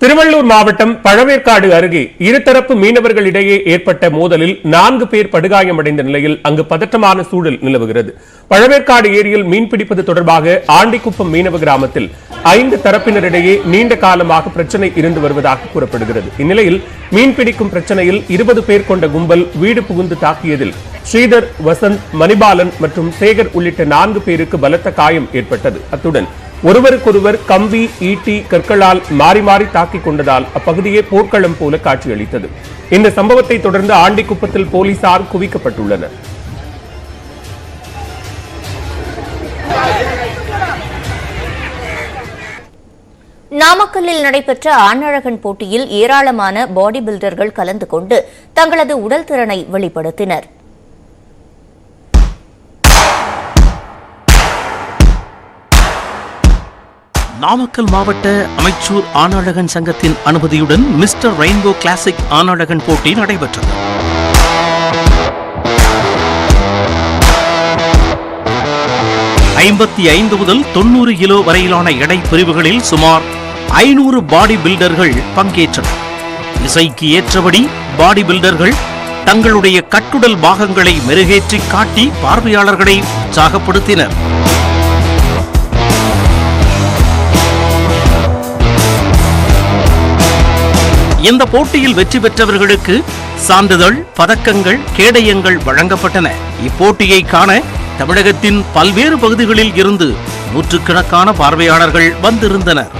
திருவள்ளூர் மாவட்டம் பழவேற்காடு அருகே இருதரப்பு மீனவர்களிடையே ஏற்பட்ட மோதலில் 4 பேர் படுகாயமடைந்த நிலையில் அங்கு பதற்றமான சூழல் நிலவுகிறது. பழவேற்காடு ஏரியில் மீன்பிடிப்பது தொடர்பாக ஆண்டிக்குப்பம் மீனவ கிராமத்தில் 5 தரப்பினரிடையே நீண்ட காலமாக பிரச்சனை இருந்து வருவதாக கூறப்படுகிறது. இந்நிலையில் மீன்பிடிக்கும் பிரச்சனையில் 20 பேர் கொண்ட கும்பல் வீடு புகுந்து தாக்கியதில் ஸ்ரீதர், வசந்த், மணிபாலன் மற்றும் சேகர் உள்ளிட்ட 4 பேருக்கு பலத்த காயம் ஏற்பட்டது. அத்துடன் ஒருவருக்கொருவர் கம்பி, ஈட்டி, கற்களால் மாறி மாறி தாக்கிக் கொண்டதால் அப்பகுதியே போர்க்களம் போல காட்சியளித்தது. இந்த சம்பவத்தை தொடர்ந்து ஆண்டிக்குப்பத்தில் போலீசார் குவிக்கப்பட்டுள்ளனர். நாமக்கல்லில் நடைபெற்ற ஆணழகன் போட்டியில் ஏராளமான பாடி பில்டர்கள் கலந்து கொண்டு தங்களது உடல் திறனை வெளிப்படுத்தினர். நாமக்கல் மாவட்ட அமைச்சூர் ஆணழகன் சங்கத்தின் அனுமதியுடன் மிஸ்டர் ரெயின்போ கிளாசிக் ஆணழகன் போட்டி நடைபெற்றது. $55 முதல் 90 கிலோ வரையிலான எடை பிரிவுகளில் சுமார் 500 பாடி பில்டர்கள் பங்கேற்றனர். இசைக்கு ஏற்றபடி பாடி பில்டர்கள் தங்களுடைய கட்டுடல் பாகங்களை மெருகேற்றி காட்டி பார்வையாளர்களை உற்சாகப்படுத்தினர். இந்த போட்டியில் வெற்றி பெற்றவர்களுக்கு சான்றிதழ், பதக்கங்கள், கேடயங்கள் வழங்கப்பட்டன. இப்போட்டியை காண தமிழகத்தின் பல்வேறு பகுதிகளில் இருந்து நூற்றுக்கணக்கான பார்வையாளர்கள் வந்திருந்தனர்.